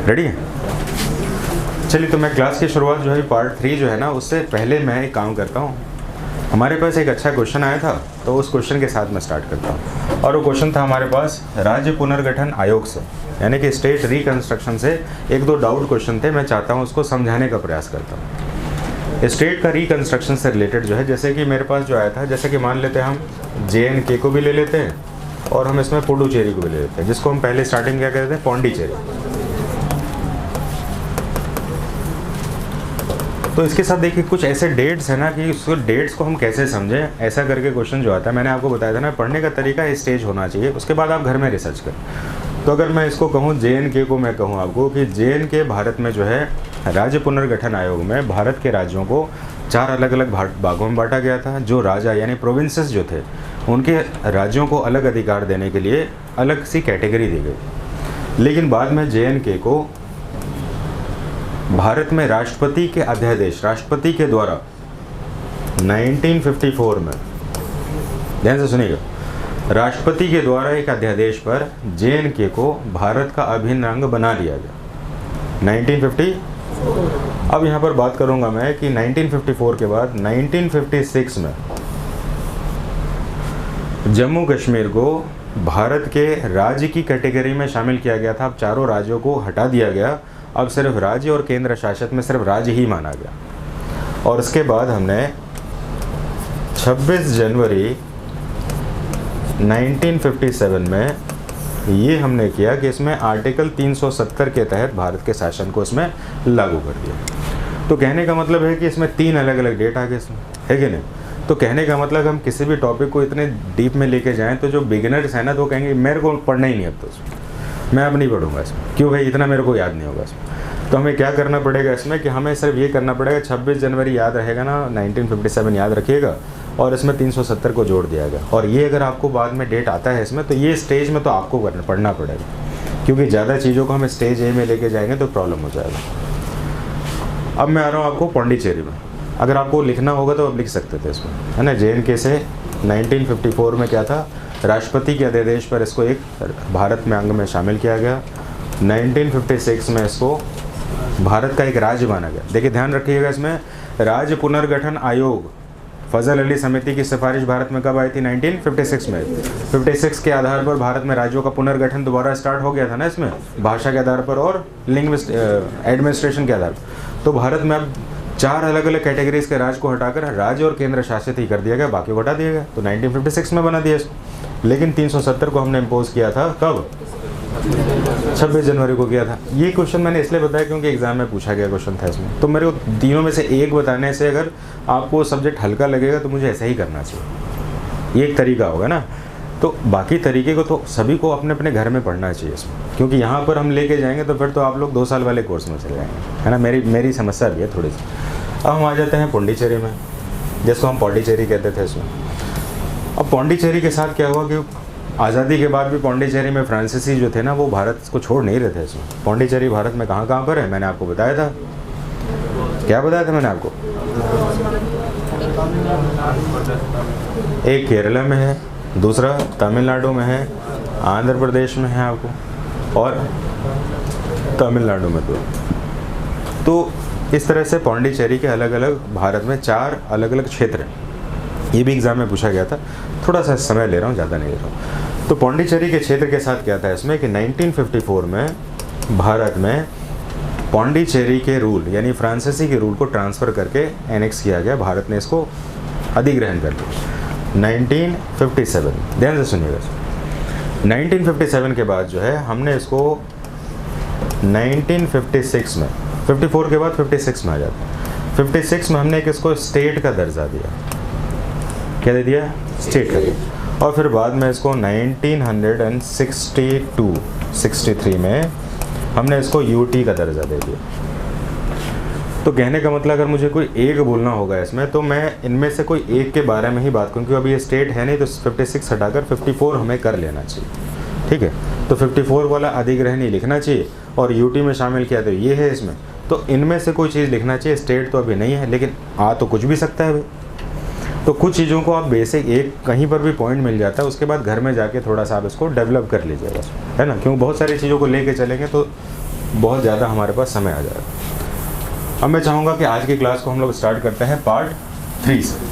Ready है? चलिए, तो मैं क्लास की शुरुआत जो है पार्ट 3 जो है ना, उससे पहले मैं एक काम करता हूँ। हमारे पास एक अच्छा क्वेश्चन आया था, तो उस क्वेश्चन के साथ मैं स्टार्ट करता हूँ। और वो क्वेश्चन था हमारे पास राज्य पुनर्गठन आयोग से, यानी कि स्टेट रिकंस्ट्रक्शन से। एक दो डाउट क्वेश्चन थे, मैं चाहता हूँ उसको समझाने का प्रयास करता हूँ। स्टेट का रिकंस्ट्रक्शन से रिलेटेड जो है, जैसे कि मेरे पास जो आया था, जैसे कि मान लेते हैं हम JNK को भी ले लेते हैं और हम इसमें पुडुचेरी को भी ले लेते हैं, जिसको हम पहले स्टार्टिंग क्या कहते हैं, पौंडीचेरी। तो इसके साथ देखिए कुछ ऐसे डेट्स हैं ना कि उस डेट्स को हम कैसे समझें, ऐसा करके क्वेश्चन जो आता है। मैंने आपको बताया था ना, पढ़ने का तरीका स्टेज होना चाहिए, उसके बाद आप घर में रिसर्च करें। तो अगर मैं इसको कहूँ JNK को, मैं कहूँ आपको कि JNK भारत में जो है राज्य पुनर्गठन आयोग में भारत के राज्यों को 4 अलग अलग भागों में बांटा गया था। जो राजा यानी प्रोविंसेस जो थे, उनके राज्यों को अलग अधिकार देने के लिए अलग सी कैटेगरी दी गई। लेकिन बाद में JNK को भारत में राष्ट्रपति के अध्यादेश, राष्ट्रपति के द्वारा 1954 में, ध्यान से सुनिएगा, राष्ट्रपति के द्वारा एक अध्यादेश पर JNK को भारत का अभिन्न अंग बना लिया गया 1950। अब यहाँ पर बात करूँगा मैं कि 1954 के बाद 1956 में जम्मू कश्मीर को भारत के राज्य की कैटेगरी में शामिल किया गया था। अब चारों राज्यों को हटा दिया गया, अब सिर्फ राज्य और केंद्र शासित में सिर्फ राज्य ही माना गया। और उसके बाद हमने 26 जनवरी 1957 में ये हमने किया कि इसमें आर्टिकल 370 के तहत भारत के शासन को इसमें लागू कर दिया। तो कहने का मतलब है कि इसमें 3 अलग अलग डेट आ गए इसमें, है कि नहीं? तो कहने का मतलब हम किसी भी टॉपिक को इतने डीप में लेके जाएं तो जो बिगिनर्स हैं ना, तो कहेंगे मेरे को पढ़ना ही नहीं अब, तो मैं अब नहीं पढ़ूंगा इसमें, क्यों भाई, इतना मेरे को याद नहीं होगा इसमें। तो हमें क्या करना पड़ेगा इसमें कि हमें सिर्फ ये करना पड़ेगा, 26 जनवरी याद रहेगा ना, 1957 याद रखिएगा, और इसमें 370 को जोड़ दिया गया। और ये अगर आपको बाद में डेट आता है इसमें, तो ये स्टेज में तो आपको पढ़ना पड़ेगा, क्योंकि ज़्यादा चीज़ों को हम स्टेज A में लेके जाएंगे तो प्रॉब्लम हो जाएगा। अब मैं आ रहा हूँ आपको पौंडीचेरी में। अगर आपको लिखना होगा तो आप लिख सकते थे इसमें, है ना। JNK से 1954 में क्या था, राष्ट्रपति के अध्यादेश पर इसको एक भारत में अंग में शामिल किया गया। 1956 में इसको भारत का एक राज्य माना गया। देखिए ध्यान रखिएगा, इसमें राज्य पुनर्गठन आयोग फजल अली समिति की सिफारिश भारत में कब आई थी, 1956 में। 56 के आधार पर भारत में राज्यों का पुनर्गठन दोबारा स्टार्ट हो गया था ना, इसमें भाषा के आधार पर और एडमिनिस्ट्रेशन के आधार पर। तो भारत में अब 4 अलग अलग कैटेगरीज के राज्य को हटाकर राज्य और केंद्र शासित ही कर दिया गया, बाकी को हटा दिया गया। तो 1956 में बना दिया इसको। लेकिन 370 को हमने इम्पोज किया था कब, 26 जनवरी को किया था। ये क्वेश्चन मैंने इसलिए बताया क्योंकि एग्जाम में पूछा गया क्वेश्चन था इसमें। तो मेरे को तीनों में से एक बताने से अगर आपको सब्जेक्ट हल्का लगेगा तो मुझे ऐसा ही करना चाहिए, ये एक तरीका होगा ना। तो बाकी तरीके को तो सभी को अपने अपने घर में पढ़ना चाहिए इसमें, क्योंकि यहाँ पर हम लेके जाएंगे तो फिर तो आप लोग 2 साल वाले कोर्स में चले जाएंगे, है ना। मेरी समस्या भी है थोड़ी सी। अब हम आ जाते हैं पौंडीचेरी में, जिसको हम पौंडीचेरी कहते थे इसमें। अब पौंडीचेरी के साथ क्या हुआ कि आज़ादी के बाद भी पौंडीचेरी में फ्रांसीसी जो थे ना, वो भारत को छोड़ नहीं रहे थे इसमें। पौंडीचेरी भारत में कहाँ कहाँ पर है, मैंने आपको बताया था। क्या बताया था मैंने आपको? एक केरला में है, दूसरा तमिलनाडु में है, आंध्र प्रदेश में है आपको, और तमिलनाडु में तो इस तरह से पौंडीचेरी के अलग अलग भारत में 4 अलग अलग क्षेत्र हैं। ये भी एग्जाम में पूछा गया था, थोड़ा सा समय ले रहा हूँ, ज़्यादा नहीं ले रहा हूँ। तो पौंडीचेरी के क्षेत्र के साथ क्या था इसमें कि 1954 में भारत में पौंडीचेरी के रूल यानी फ्रांसीसी के रूल को ट्रांसफ़र करके एनेक्स किया गया, भारत ने इसको अधिग्रहण कर लिया 1957। ध्यान से सुनिएगा, 1957 के बाद जो है हमने इसको 1956 में, 54 के बाद 56 में आ जाता है। 56 में हमने इसको स्टेट का दर्जा दिया। क्या दे दिया? स्टेट का दिया। और फिर बाद में इसको 1963 में हमने इसको UT का दर्जा दे दिया। तो कहने का मतलब अगर मुझे कोई एक बोलना होगा इसमें, तो मैं इनमें से कोई एक के बारे में ही बात करूँ, क्योंकि अभी ये स्टेट है नहीं, तो 56 हटाकर 54 हमें कर लेना चाहिए, ठीक है। तो 54 वाला अधिग्रहण ही लिखना चाहिए, और UT में शामिल किया तो ये है इसमें। तो इनमें से कोई चीज़ लिखना चाहिए। स्टेट तो अभी नहीं है, लेकिन आ तो कुछ भी सकता है भाई। तो कुछ चीज़ों को आप बेसिक एक कहीं पर भी पॉइंट मिल जाता है, उसके बाद घर में जाके थोड़ा सा आप इसको डेवलप कर लीजिएगा, है ना। क्योंकि बहुत सारी चीज़ों को लेके चलेंगे तो बहुत ज़्यादा हमारे पास समय आ जाएगा। अब मैं चाहूँगा कि आज की क्लास को हम लोग स्टार्ट करते हैं पार्ट 3 से।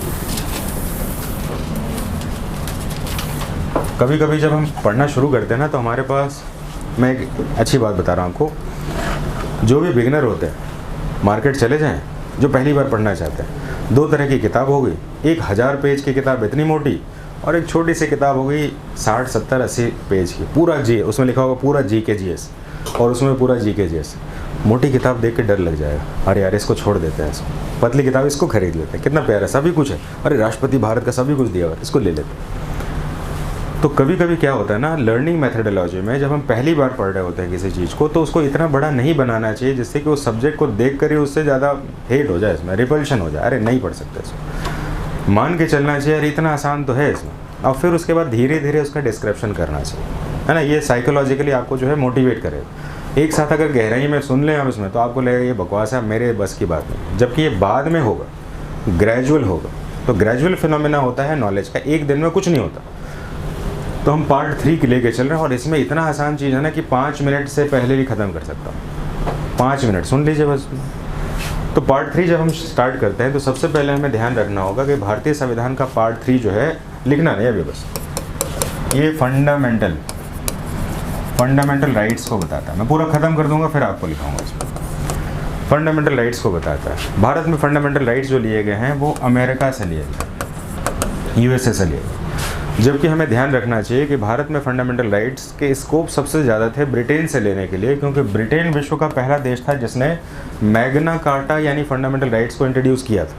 कभी कभी जब हम पढ़ना शुरू करते हैं ना, तो हमारे पास, मैं एक अच्छी बात बता रहा हूँ आपको, जो भी बिगिनर होते हैं मार्केट चले जाएं, जो पहली बार पढ़ना चाहते हैं, 2 तरह की किताब हो गई, एक 1000 पेज की किताब इतनी मोटी, और एक छोटी सी किताब हो गई 60, 70, 80 पेज की, पूरा जी, उसमें लिखा होगा पूरा GK GS, और उसमें पूरा GK GS। मोटी किताब देख के डर लग जाएगा, अरे यार इसको छोड़ देते हैं, इसको पतली किताब इसको खरीद लेते हैं, कितना प्यारा, सभी कुछ है, अरे राष्ट्रपति भारत का सभी कुछ दिया हुआ, इसको ले लेते हैं। तो कभी कभी क्या होता है ना, लर्निंग मेथडोलॉजी में जब हम पहली बार पढ़ रहे होते हैं किसी चीज़ को, तो उसको इतना बड़ा नहीं बनाना चाहिए जिससे कि उस सब्जेक्ट को देख कर ही उससे ज़्यादा हेट हो जाए, इसमें रिपल्शन हो जाए, अरे नहीं पढ़ सकते इसको, मान के चलना चाहिए अरे इतना आसान तो है इसमें, और फिर उसके बाद धीरे धीरे उसका डिस्क्रिप्शन करना चाहिए, है ना। ये साइकोलॉजिकली आपको जो है मोटिवेट करेगा। एक साथ अगर गहराई में सुन लें आप इसमें, तो आपको लगेगा ये बकवास है, मेरे बस की बात नहीं, जबकि ये बाद में होगा, ग्रेजुअल होगा। तो ग्रेजुअल फिनोमेना होता है नॉलेज का, एक दिन में कुछ नहीं होता। तो हम पार्ट 3 के लेके चल रहे हैं, और इसमें इतना आसान चीज़ है ना कि 5 मिनट से पहले भी ख़त्म कर सकता हूँ, 5 मिनट सुन लीजिए बस। तो पार्ट 3 जब हम स्टार्ट करते हैं, तो सबसे पहले हमें ध्यान रखना होगा कि भारतीय संविधान का पार्ट 3 जो है, लिखना नहीं अभी बस, ये फंडामेंटल राइट्स को बताता है। मैं पूरा ख़त्म कर दूंगा फिर आपको लिखाऊंगा इसमें। फंडामेंटल राइट्स को बताता है। भारत में फंडामेंटल राइट्स जो लिए गए हैं वो अमेरिका से लिए गए, USA से लिए गए, जबकि हमें ध्यान रखना चाहिए कि भारत में फंडामेंटल राइट्स के स्कोप सबसे ज़्यादा थे ब्रिटेन से लेने के लिए, क्योंकि ब्रिटेन विश्व का पहला देश था जिसने मैग्ना कार्टा यानी फंडामेंटल राइट्स को इंट्रोड्यूस किया था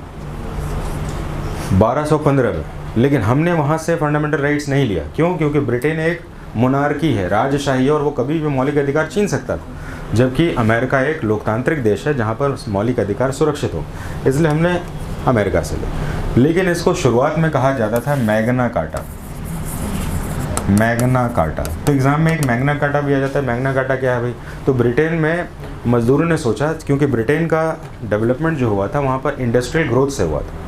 1215 में। लेकिन हमने वहाँ से फंडामेंटल राइट्स नहीं लिया, क्यों? क्योंकि ब्रिटेन एक मोनार्की है, राजशाही है, और वो कभी भी मौलिक अधिकार छीन सकता था, जबकि अमेरिका एक लोकतांत्रिक देश है जहाँ पर मौलिक अधिकार सुरक्षित हो, इसलिए हमने अमेरिका से लिया। लेकिन इसको शुरुआत में कहा जाता था मैग्ना कार्टा। तो एग्ज़ाम में एक मैग्ना कार्टा भी आ जाता है। मैग्ना कार्टा क्या है भाई? तो ब्रिटेन में मजदूरों ने सोचा, क्योंकि ब्रिटेन का डेवलपमेंट जो हुआ था वहाँ पर इंडस्ट्रियल ग्रोथ से हुआ था,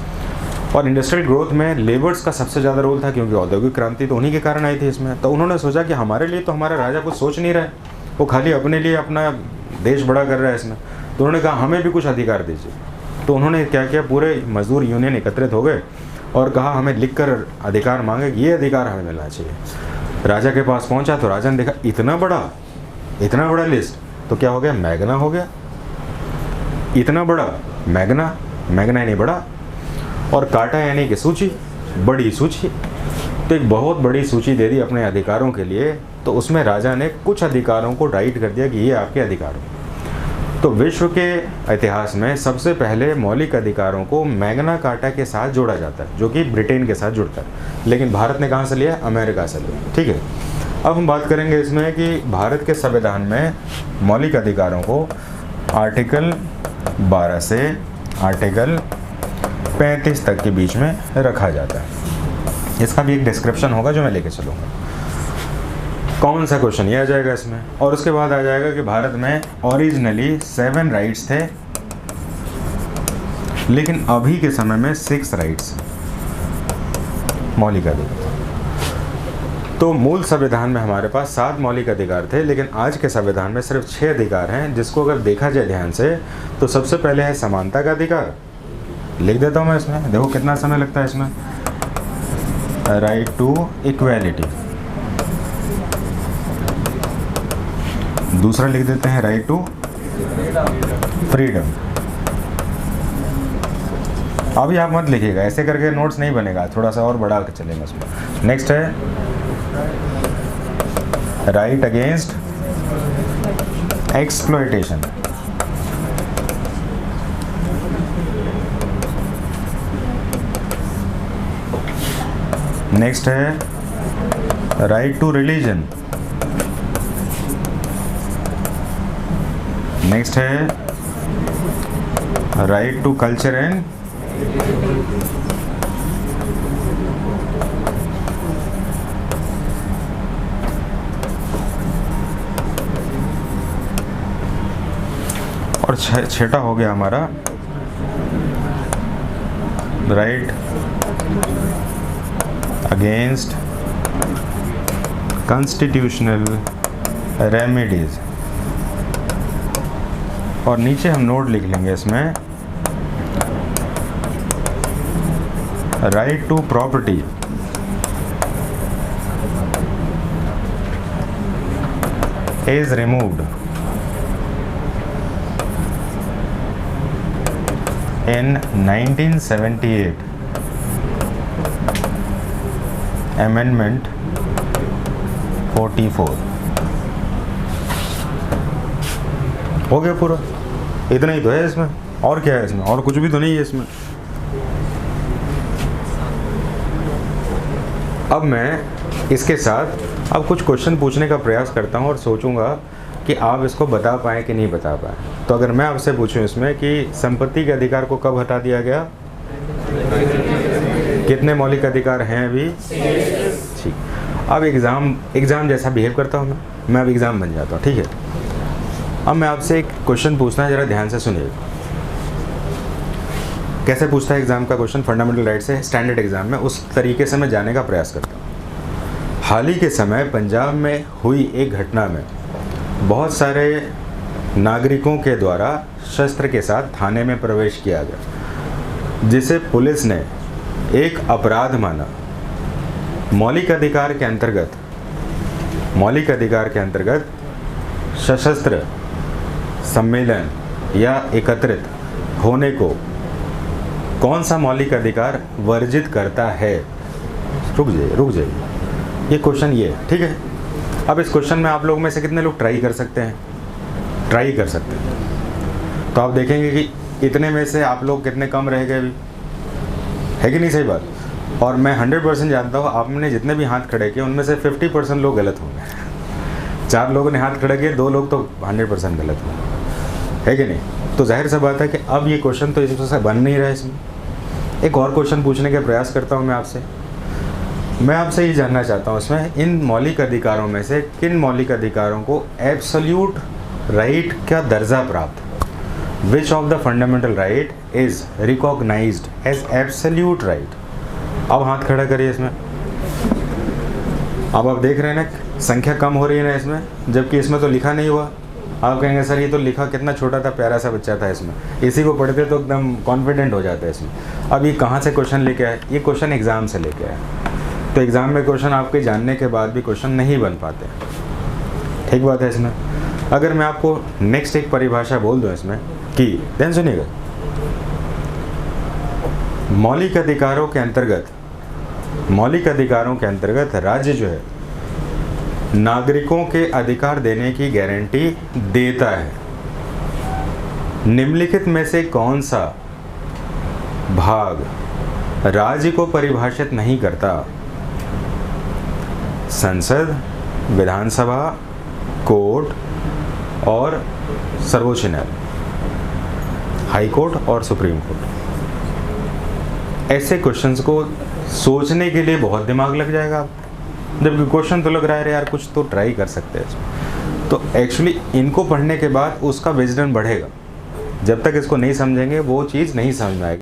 और इंडस्ट्रियल ग्रोथ में लेबर्स का सबसे ज़्यादा रोल था, क्योंकि औद्योगिक क्रांति तो उन्हीं के कारण आई थी इसमें। तो उन्होंने सोचा कि हमारे लिए तो हमारा राजा कुछ सोच नहीं रहा है, वो खाली अपने लिए अपना देश बड़ा कर रहा है इसमें, तो उन्होंने कहा हमें भी कुछ अधिकार दीजिए। तो उन्होंने क्या किया, पूरे मजदूर यूनियन एकत्रित हो गए और कहा हमें लिखकर अधिकार मांगे, ये अधिकार हमें मिलना चाहिए। राजा के पास पहुंचा तो राजा ने देखा इतना बड़ा लिस्ट, तो क्या हो गया, मैग्ना हो गया। इतना बड़ा मैग्ना ही नहीं बड़ा, और काटा यानी कि सूची, बड़ी सूची। तो एक बहुत बड़ी सूची दे दी अपने अधिकारों के लिए। तो उसमें राजा ने कुछ अधिकारों को राइट कर दिया कि ये आपके अधिकार हो। तो विश्व के इतिहास में सबसे पहले मौलिक अधिकारों को मैग्ना कार्टा के साथ जोड़ा जाता है, जो कि ब्रिटेन के साथ जुड़ता है। लेकिन भारत ने कहाँ से लिया? अमेरिका से लिया। ठीक है, अब हम बात करेंगे इसमें कि भारत के संविधान में मौलिक अधिकारों को आर्टिकल 12 से आर्टिकल 35 तक के बीच में रखा जाता है। इसका भी एक डिस्क्रिप्शन होगा जो मैं लेके चलूँगा। कौन सा क्वेश्चन ये आ जाएगा इसमें, और उसके बाद आ जाएगा कि भारत में ओरिजिनली 7 राइट्स थे, लेकिन अभी के समय में 6 राइट्स मौलिक अधिकार। तो मूल संविधान में हमारे पास 7 मौलिक अधिकार थे, लेकिन आज के संविधान में सिर्फ 6 अधिकार हैं, जिसको अगर देखा जाए ध्यान से तो सबसे पहले है समानता का अधिकार। लिख देता हूँ मैं इसमें, देखो कितना समय लगता है इसमें। Right to equality. दूसरा लिख देते हैं राइट टू फ्रीडम। अभी आप मत लिखिएगा, ऐसे करके नोट्स नहीं बनेगा, थोड़ा सा और बढ़ा के चलेंगे उसमें। नेक्स्ट है राइट अगेंस्ट एक्सप्लॉयटेशन। नेक्स्ट है राइट टू रिलीजन। नेक्स्ट है राइट टू कल्चर एंड और छठा हो गया हमारा राइट अगेंस्ट कॉन्स्टिट्यूशनल रेमेडीज। और नीचे हम नोट लिख लेंगे इसमें, right to property is removed in 1978 Amendment 44। हो गया पूरा, इतना ही तो है इसमें, और क्या है इसमें, और कुछ भी तो नहीं है इसमें। अब मैं इसके साथ अब कुछ क्वेश्चन पूछने का प्रयास करता हूँ और सोचूंगा कि आप इसको बता पाएँ कि नहीं बता पाएँ। तो अगर मैं आपसे पूछूं इसमें कि संपत्ति के अधिकार को कब हटा दिया गया, कितने मौलिक अधिकार हैं अभी, ठीक। अब एग्ज़ाम जैसा बिहेव करता हूँ मैं अब एग्ज़ाम बन जाता हूँ, ठीक है। अब मैं आपसे एक क्वेश्चन पूछना है, ज़रा ध्यान से सुनिए। कैसे पूछता है एग्ज़ाम का क्वेश्चन, फंडामेंटल राइट से स्टैंडर्ड एग्ज़ाम में, उस तरीके से मैं जाने का प्रयास करता हूँ। हाल ही के समय पंजाब में हुई एक घटना में बहुत सारे नागरिकों के द्वारा शस्त्र के साथ थाने में प्रवेश किया गया, जिसे पुलिस ने एक अपराध माना। मौलिक अधिकार के अंतर्गत सशस्त्र सम्मेलन या एकत्रित होने को कौन सा मौलिक अधिकार वर्जित करता है? रुक जाइए, ये क्वेश्चन ये है, ठीक है। अब इस क्वेश्चन में आप लोगों में से कितने लोग ट्राई कर सकते हैं? तो आप देखेंगे कि इतने में से आप लोग कितने कम रह गए अभी, है कि नहीं, सही बात। और मैं 100% जानता हूँ आपने जितने भी हाथ खड़े किए उनमें से 50% लोग गलत होंगे। 4 लोगों ने हाथ खड़े किए, 2 लोग तो 100% गलत होंगे, है कि नहीं। तो जाहिर सा बात है कि अब ये क्वेश्चन तो इससे बन नहीं रहा है। इसमें एक और क्वेश्चन पूछने का प्रयास करता हूँ मैं आपसे ये जानना चाहता हूँ इसमें, इन मौलिक अधिकारों में से किन मौलिक अधिकारों को एब्सोल्यूट राइट का दर्जा प्राप्त, which of the fundamental right is recognised as absolute right. अब हाथ खड़ा करिए इसमें। अब आप देख रहे हैं ना संख्या कम हो रही है ना इसमें, जबकि इसमें तो लिखा नहीं हुआ। आप कहेंगे सर ये तो लिखा कितना छोटा था, प्यारा सा बच्चा था, इसमें इसी को पढ़ते तो एकदम कॉन्फिडेंट हो जाते हैं इसमें। अब ये कहाँ से क्वेश्चन लेके आए? ये क्वेश्चन एग्ज़ाम से लेके आए। तो एग्ज़ाम में क्वेश्चन आपके जानने के बाद भी क्वेश्चन नहीं बन पाते, ठीक बात है। इसमें अगर मैं आपको नेक्स्ट एक परिभाषा बोल दूँ इसमें कि, ध्यान सुनिएगा, मौलिक अधिकारों के अंतर्गत राज्य जो है नागरिकों के अधिकार देने की गारंटी देता है। निम्नलिखित में से कौन सा भाग राज्य को परिभाषित नहीं करता? संसद, विधानसभा, कोर्ट और सर्वोच्च न्यायालय, हाई कोर्ट और सुप्रीम कोर्ट। ऐसे क्वेश्चंस को सोचने के लिए बहुत दिमाग लग जाएगा आप, जबकि क्वेश्चन तो लग रहा है यार कुछ तो ट्राई कर सकते हैं। तो एक्चुअली इनको पढ़ने के बाद उसका विजडन बढ़ेगा। जब तक इसको नहीं समझेंगे वो चीज़ नहीं समझ में आएगी।